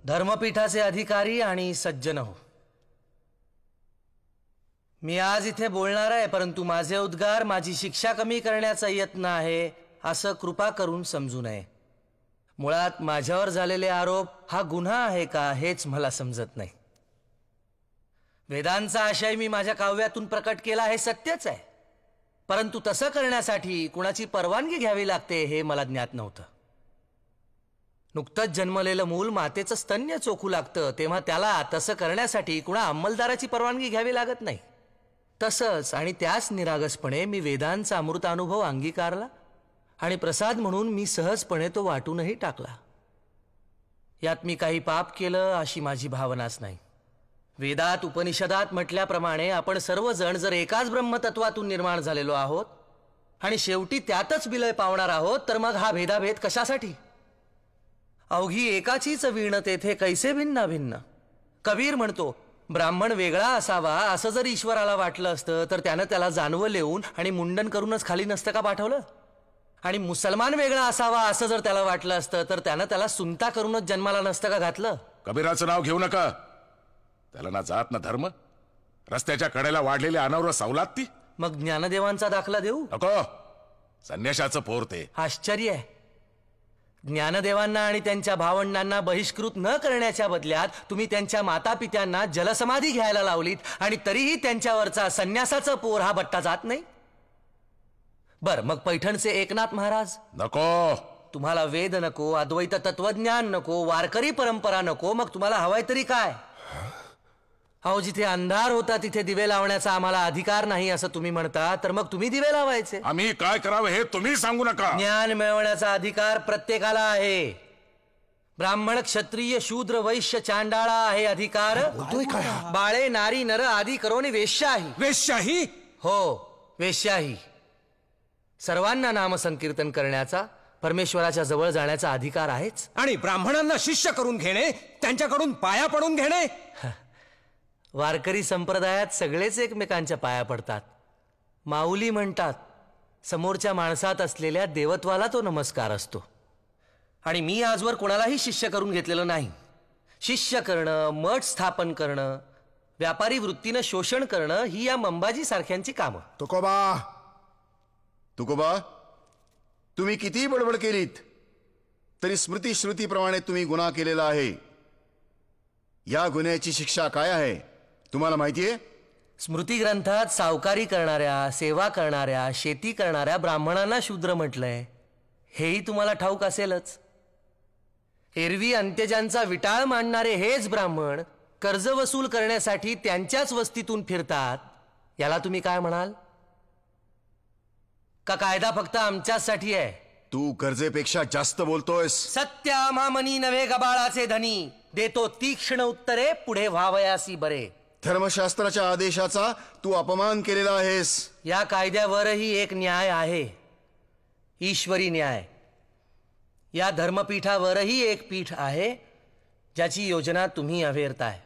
धर्मपीठाचे अधिकारी आणि सज्जन हो, मी आज इथे बोलणार आहे, परंतु माझे उद्गार माझी शिक्षा कमी करण्याचा यत्न आहे असं कृपा करून समजू नये. मुळात माझ्यावर झालेले आरोप हा गुन्हा आहे का हेच मला समजत नाही. वेदांचा आशय मी माझ्या काव्यातून प्रकट केला हे सत्यच आहे, परंतु तसं करण्यासाठी कुणाची परवानगी घ्यावी लागते हे मला ज्ञात नव्हतं. नुकतंच जन्मलेलं मूल मातेचं स्तन्य चोखू लागतं, तेव्हा त्याला तसं करण्यासाठी कुणा अंमलदाराची परवानगी घ्यावी लागत नाही. तसंच आणि त्याच निरागसपणे मी वेदांचा अमृतानुभव अंगीकारला आणि प्रसाद म्हणून मी सहजपणे तो वाटूनही टाकला. यात मी काही पाप केलं अशी माझी भावनाच नाही. वेदात उपनिषदात म्हटल्याप्रमाणे आपण सर्वजण जर एकाच ब्रह्मतत्वातून निर्माण झालेलो आहोत आणि शेवटी त्यातच विलय पावणार आहोत, तर मग हा भेदाभेद कशासाठी? अवघी एकाचीच वीण तेथे कैसे भिन्न भिन्न. कबीर म्हणतो, ब्राह्मण वेगळा असावा असं जर ईश्वराला वाटलं असतं तर त्यानं त्याला जानवं लिहून आणि मुंडन करूनच खाली नसतं का पाठवलं? आणि मुसलमान वेगळा असावा असं जर त्याला वाटलं असतं तर त्यानं त्याला सुनता करूनच जन्माला नसतं का घातलं? कबीराचं नाव घेऊ नका. त्याला ना जात ना धर्म, रस्त्याच्या कडेला वाढलेली अनावर सवलात ती. मग ज्ञानदेवांचा दाखला देऊ नको, संन्याशाचं पोर ते. आश्चर्य आहे, ज्ञानदेवांना आणि त्यांच्या भावंडांना बहिष्कृत न करण्याच्या बदल्यात तुम्ही त्यांच्या मातापित्यांना जलसमाधी घ्यायला लावलीत आणि तरीही त्यांच्यावरचा संन्यासाचं पोर हा बट्टा जात नाही. बर, मग पैठणचे एकनाथ महाराज नको. तुम्हाला वेद नको, अद्वैत तत्वज्ञान नको, वारकरी परंपरा नको, मग तुम्हाला हवाय तरी काय? अहो, जिथे अंधार होता तिथे दिवे लावण्याचा आम्हाला अधिकार नाही असं तुम्ही म्हणता, तर मग तुम्ही दिवे लावायचे. आम्ही काय करावं हे तुम्ही सांगू नका. ज्ञान मिळवण्याचा अधिकार प्रत्येकाला आहे. ब्राह्मण, क्षत्रिय, शूद्र, वैश्य, चांडाळा हे अधिकार बाळे, नारी, नर आदी करोनी वेश्याही. वेश्याही? हो, वेश्याही. सर्वांना नामसंकीर्तन करण्याचा, परमेश्वराच्या जवळ जाण्याचा अधिकार आहेच. आणि ब्राह्मणांना शिष्य करून घेणे, त्यांच्याकडून पाया पडून घेणे? वारकरी संप्रदायात सगळेच एकमेकांच्या पाया पडतात. माऊली म्हणतात, समोरच्या माणसात असलेल्या देवत्वाला तो नमस्कार असतो. आणि मी आजवर कोणालाही शिष्य करून घेतलेलं नाही. शिष्य करणं, मठ स्थापन करणं, व्यापारी वृत्तीनं शोषण करणं ही या मंबाजी सारख्यांची कामं. तुकोबा, तुम्ही कितीही बडबड केलीत तरी स्मृती श्रुतीप्रमाणे तुम्ही गुन्हा केलेला आहे. या गुन्ह्याची शिक्षा काय आहे तुम्हाला माहितीये? स्मृती ग्रंथात सावकारी करणाऱ्या, सेवा करणाऱ्या, शेती करणाऱ्या ब्राह्मणांना शूद्र म्हटलंय, हेही तुम्हाला ठाऊक असेलच. एरवी अंत्यजांचा विटाळ मांडणारे हेच ब्राह्मण कर्ज वसूल करण्यासाठी त्यांच्याच वस्तीतून फिरतात. याला तुम्ही काय म्हणाल? का कायदा फक्त आमच्यासाठी आहे? तू गरजेपेक्षा जास्त बोलतोयस. सत्य आम्हामनी नव्हे गबाळाचे धनी, देतो तीक्ष्ण उत्तरे पुढे व्हावयासी बरे. धर्मशास्त्राच्या आदेशाचा तू अपमान केलेला आहेस. या कायद्यावरही एक न्याय आहे, ईश्वरी न्याय. या धर्मपीठावरही एक पीठ आहे ज्याची योजना तुम्ही अवेरताय.